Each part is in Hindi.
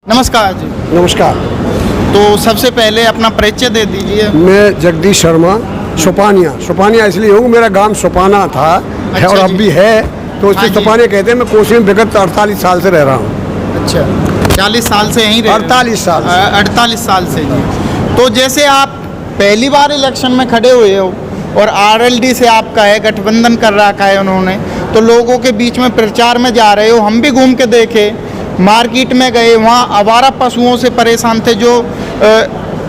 नमस्कार जी। नमस्कार। तो सबसे पहले अपना परिचय दे दीजिए। मैं जगदीश शर्मा, सोपानिया इसलिए हूँ, मेरा गांव सोपाना था है और अब भी है, तो इसलिए सोपानिया कहते हैं। मैं कोसी में विगत 48 साल से रह रहा हूँ। अच्छा, 40 साल से यहीं रह रहे हैं? 48 साल। 48 साल से जी। तो जैसे आप पहली बार इलेक्शन में खड़े हुए हो और आरएलडी से आपका है, गठबंधन कर रखा है उन्होंने, तो लोगों के बीच में प्रचार में जा रहे हो। हम भी घूम के देखे, मार्केट में गए, वहाँ आवारा पशुओं से परेशान थे, जो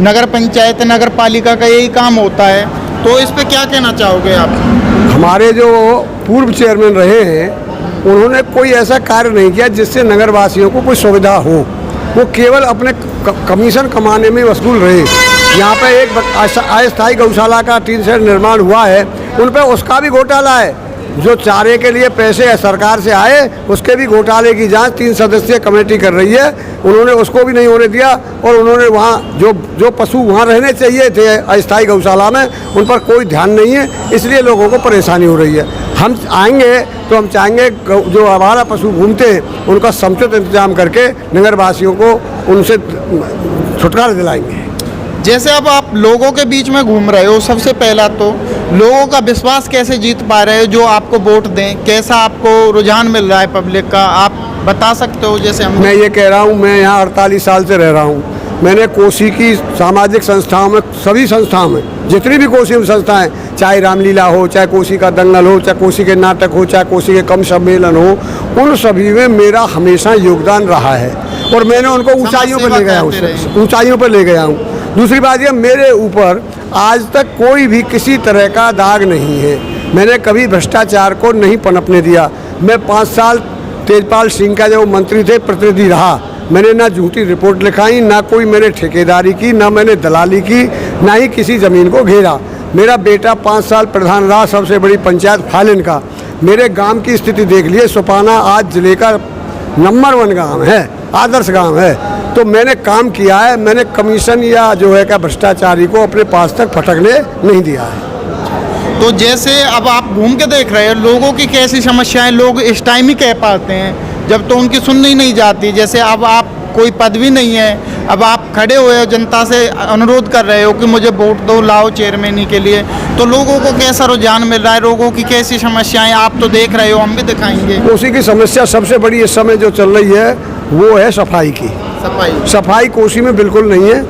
नगर पंचायत नगर पालिका का यही काम होता है। तो इस पे क्या कहना चाहोगे आप? हमारे जो पूर्व चेयरमैन रहे हैं, उन्होंने कोई ऐसा कार्य नहीं किया जिससे नगरवासियों को कोई सुविधा हो। वो केवल अपने कमीशन कमाने में मशगूल रहे। यहाँ पे एक अस्थायी गौशाला का 3 शेड निर्माण हुआ है, उन पर उसका भी घोटाला है। जो चारे के लिए पैसे सरकार से आए, उसके भी घोटाले की जांच 3 सदस्यीय कमेटी कर रही है। उन्होंने उसको भी नहीं होने दिया और उन्होंने वहाँ जो पशु वहाँ रहने चाहिए थे अस्थायी गौशाला में, उन पर कोई ध्यान नहीं है, इसलिए लोगों को परेशानी हो रही है। हम आएंगे तो हम चाहेंगे जो आवारा पशु घूमते हैं उनका समुचित इंतजाम करके नगरवासियों को उनसे छुटकारा दिलाएंगे। जैसे अब आप लोगों के बीच में घूम रहे हो, सबसे पहला तो लोगों का विश्वास कैसे जीत पा रहे हो जो आपको वोट दें? कैसा आपको रुझान मिल रहा है पब्लिक का, आप बता सकते हो? जैसे मैं ये कह रहा हूँ, मैं यहाँ 48 साल से रह रहा हूँ। मैंने कोसी की सामाजिक संस्थाओं में, सभी संस्थाओं में, जितनी भी कोसी में संस्थाएं, चाहे रामलीला हो, चाहे कोसी का दंगल हो, चाहे कोसी के नाटक हो, चाहे कोसी के कम सम्मेलन हो, उन सभी में मेरा हमेशा योगदान रहा है और मैंने उनको ऊंचाइयों पर ले गया हूँ। दूसरी बात यह, मेरे ऊपर आज तक कोई भी किसी तरह का दाग नहीं है। मैंने कभी भ्रष्टाचार को नहीं पनपने दिया। मैं 5 साल तेजपाल सिंह का जब मंत्री थे प्रतिनिधि रहा। मैंने ना झूठी रिपोर्ट लिखाई, ना कोई मैंने ठेकेदारी की, ना मैंने दलाली की, ना ही किसी ज़मीन को घेरा। मेरा बेटा 5 साल प्रधान रहा सबसे बड़ी पंचायत फालिन का। मेरे गांव की स्थिति देख लिए, सोपाना आज जिले का नंबर 1 गाँव है, आदर्श गाँव है। तो मैंने काम किया है, मैंने कमीशन या जो है क्या भ्रष्टाचारी को अपने पास तक फटकने नहीं दिया है। तो जैसे अब आप घूम के देख रहे हो, लोगों की कैसी समस्याएं लोग इस टाइम ही कह पाते हैं, जब तो उनकी सुननी नहीं जाती। जैसे अब आप कोई पदवी नहीं है, अब आप खड़े हुए हो, जनता से अनुरोध कर रहे हो कि मुझे वोट दो, लाओ चेयरमैनी के लिए, तो लोगों को कैसा रुझान मिल रहा है? लोगों की कैसी समस्याएं आप तो देख रहे हो, हम भी दिखाएंगे। कोसी की समस्या सबसे बड़ी इस समय जो चल रही है वो है सफाई की। सफाई कोसी में बिल्कुल नहीं है,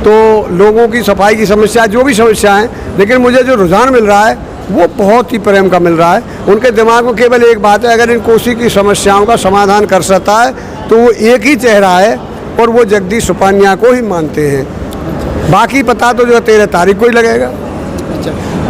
तो लोगों की सफाई की समस्या, जो भी समस्या है, लेकिन मुझे जो रुझान मिल रहा है वो बहुत ही प्रेम का मिल रहा है। उनके दिमाग में केवल एक बात है, अगर इन कोसी की समस्याओं का समाधान कर सकता है तो वो एक ही चेहरा है और वो जगदीश सोपानिया को ही मानते हैं। बाकी पता तो जो 13 तारीख को ही लगेगा।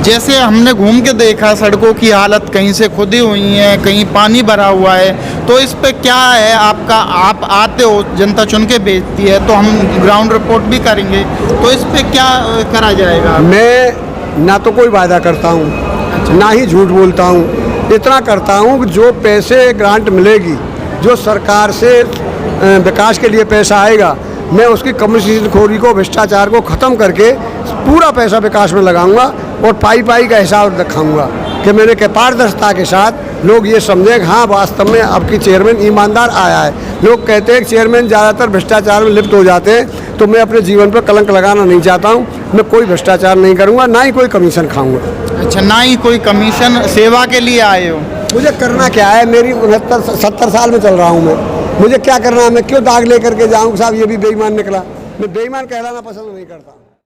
जैसे हमने घूम के देखा, सड़कों की हालत कहीं से खुदी हुई है, कहीं पानी भरा हुआ है, तो इस पे क्या है आपका? आप आते हो, जनता चुन के भेजती है, तो हम ग्राउंड रिपोर्ट भी करेंगे, तो इस पे क्या करा जाएगा? मैं ना तो कोई वादा करता हूँ, ना ही झूठ बोलता हूँ। इतना करता हूँ कि जो पैसे ग्रांट मिलेगी, जो सरकार से विकास के लिए पैसा आएगा, मैं उसकी कमीशन खोरी को, भ्रष्टाचार को ख़त्म करके पूरा पैसा विकास में लगाऊंगा और पाई का हिसाब दिखाऊंगा कि मैंने के पारदर्शिता के साथ लोग ये समझें कि हाँ वास्तव में आपकी चेयरमैन ईमानदार आया है। लोग कहते हैं कि चेयरमैन ज़्यादातर भ्रष्टाचार में लिप्त हो जाते हैं, तो मैं अपने जीवन पर कलंक लगाना नहीं चाहता हूँ। मैं कोई भ्रष्टाचार नहीं करूँगा, ना ही कोई कमीशन खाऊँगा। अच्छा, ना ही कोई कमीशन? सेवा के लिए आए हो? मुझे करना क्या है? मेरी 69-70 साल में चल रहा हूँ मैं। मुझे क्या करना है? मैं क्यों दाग लेकर के जाऊँ साहब ये भी बेईमान निकला? मैं बेईमान कहलाना पसंद नहीं करता।